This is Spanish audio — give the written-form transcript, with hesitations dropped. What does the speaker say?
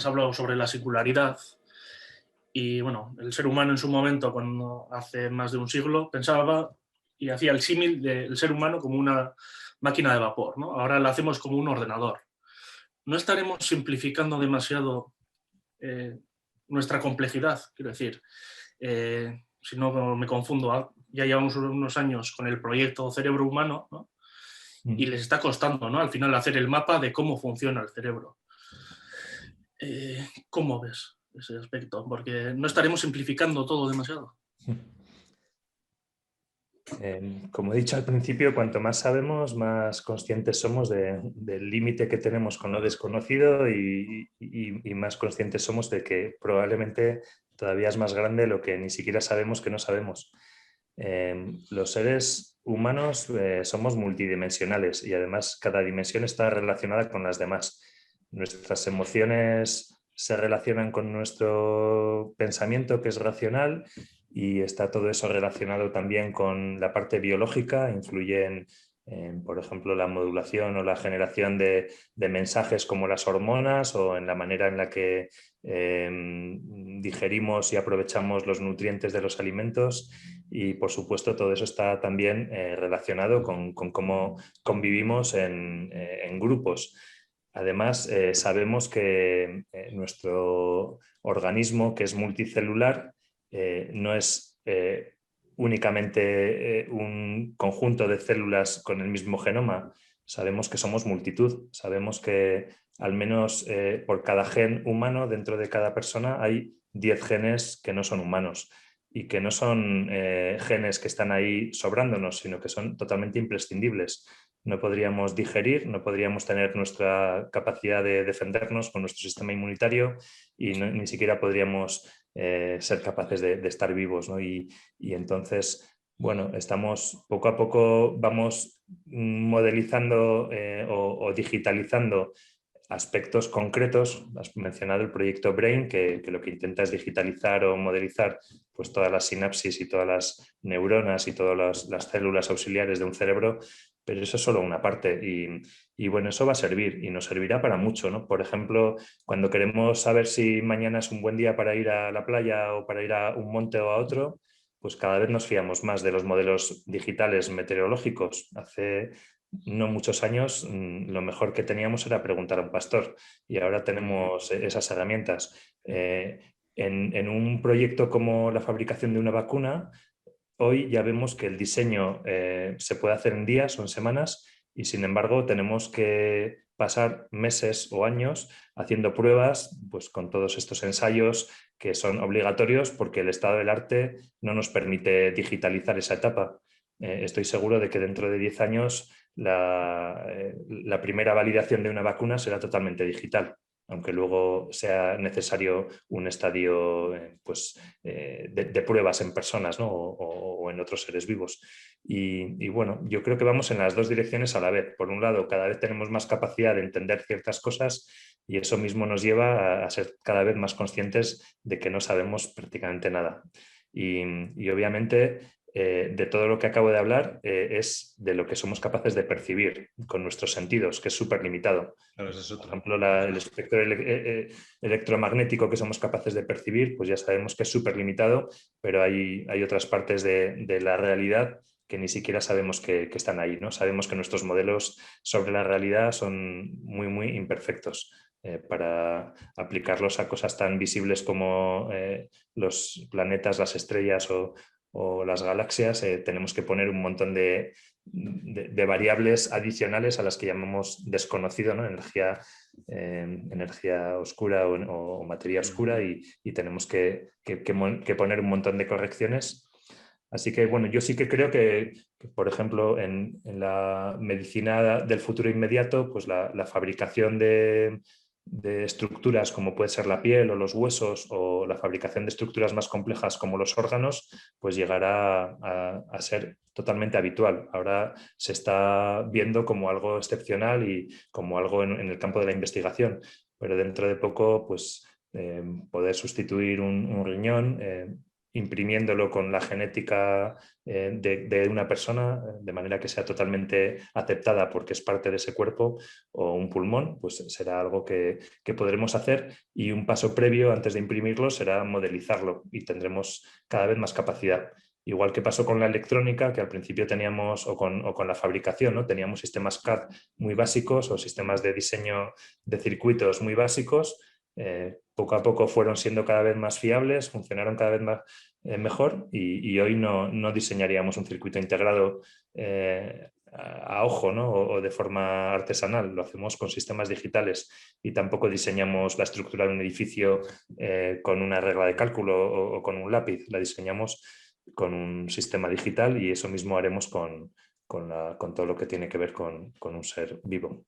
has hablado sobre la singularidad y, bueno, el ser humano en su momento, cuando hace más de un siglo, pensaba y hacía el símil del ser humano como una máquina de vapor, ¿no? Ahora la hacemos como un ordenador. ¿No estaremos simplificando demasiado nuestra complejidad? Quiero decir, si no me confundo, ya llevamos unos años con el proyecto Cerebro Humano, ¿no? Y les está costando, ¿no? Al final hacer el mapa de cómo funciona el cerebro. ¿Cómo ves ese aspecto? Porque no estaremos simplificando todo demasiado. Como he dicho al principio, cuanto más sabemos, más conscientes somos del límite que tenemos con lo desconocido y más conscientes somos de que probablemente todavía es más grande lo que ni siquiera sabemos que no sabemos. Los seres humanos somos multidimensionales y además cada dimensión está relacionada con las demás. Nuestras emociones se relacionan con nuestro pensamiento, que es racional, y está todo eso relacionado también con la parte biológica, influye por ejemplo, la modulación o la generación de mensajes como las hormonas o en la manera en la que digerimos y aprovechamos los nutrientes de los alimentos y, por supuesto, todo eso está también relacionado con cómo convivimos en grupos. Además, sabemos que nuestro organismo, que es multicelular, no es únicamente un conjunto de células con el mismo genoma. Sabemos que somos multitud, sabemos que al menos por cada gen humano dentro de cada persona hay 10 genes que no son humanos y que no son genes que están ahí sobrándonos, sino que son totalmente imprescindibles. No podríamos digerir, no podríamos tener nuestra capacidad de defendernos con nuestro sistema inmunitario y ni siquiera podríamos ser capaces de estar vivos, ¿no? Y entonces, bueno, estamos poco a poco, vamos modelizando o digitalizando aspectos concretos. Has mencionado el proyecto Brain, que lo que intenta es digitalizar o modelizar pues, todas las sinapsis y todas las neuronas y todas las células auxiliares de un cerebro, pero eso es solo una parte y bueno, eso va a servir y nos servirá para mucho, ¿no? Por ejemplo, cuando queremos saber si mañana es un buen día para ir a la playa o para ir a un monte o a otro, pues cada vez nos fiamos más de los modelos digitales meteorológicos. Hace no muchos años lo mejor que teníamos era preguntar a un pastor y ahora tenemos esas herramientas. En un proyecto como la fabricación de una vacuna, hoy ya vemos que el diseño se puede hacer en días o en semanas y sin embargo tenemos que pasar meses o años haciendo pruebas pues, con todos estos ensayos que son obligatorios porque el estado del arte no nos permite digitalizar esa etapa. Estoy seguro de que dentro de 10 años la primera validación de una vacuna será totalmente digital, aunque luego sea necesario un estadio de pruebas en personas, ¿no? o en otros seres vivos. Y bueno, yo creo que vamos en las dos direcciones a la vez. Por un lado, cada vez tenemos más capacidad de entender ciertas cosas y eso mismo nos lleva a ser cada vez más conscientes de que no sabemos prácticamente nada. Y obviamente de todo lo que acabo de hablar es de lo que somos capaces de percibir con nuestros sentidos, que es súper limitado. Claro, eso es Por otro. ejemplo, el espectro electromagnético que somos capaces de percibir, pues ya sabemos que es súper limitado, pero hay otras partes de la realidad que ni siquiera sabemos que están ahí, ¿no? Sabemos que nuestros modelos sobre la realidad son muy, muy imperfectos. Para aplicarlos a cosas tan visibles como los planetas, las estrellas o las galaxias, tenemos que poner un montón de variables adicionales a las que llamamos desconocido, ¿no? Energía oscura o materia oscura y tenemos que poner un montón de correcciones. Así que bueno, yo sí que creo que por ejemplo, en la medicina del futuro inmediato, pues la fabricación de estructuras como puede ser la piel o los huesos o la fabricación de estructuras más complejas como los órganos, pues llegará a ser totalmente habitual. Ahora se está viendo como algo excepcional y como algo en el campo de la investigación, pero dentro de poco, pues poder sustituir un riñón imprimiéndolo con la genética de una persona, de manera que sea totalmente aceptada porque es parte de ese cuerpo, o un pulmón, pues será algo que podremos hacer, y un paso previo antes de imprimirlo será modelizarlo y tendremos cada vez más capacidad. Igual que pasó con la electrónica, que al principio teníamos, o con la fabricación, ¿no? Teníamos sistemas CAD muy básicos o sistemas de diseño de circuitos muy básicos. Poco a poco fueron siendo cada vez más fiables, funcionaron cada vez más, mejor, y hoy no diseñaríamos un circuito integrado a ojo, ¿no? o de forma artesanal. Lo hacemos con sistemas digitales, y tampoco diseñamos la estructura de un edificio con una regla de cálculo o con un lápiz. La diseñamos con un sistema digital, y eso mismo haremos con todo lo que tiene que ver con un ser vivo.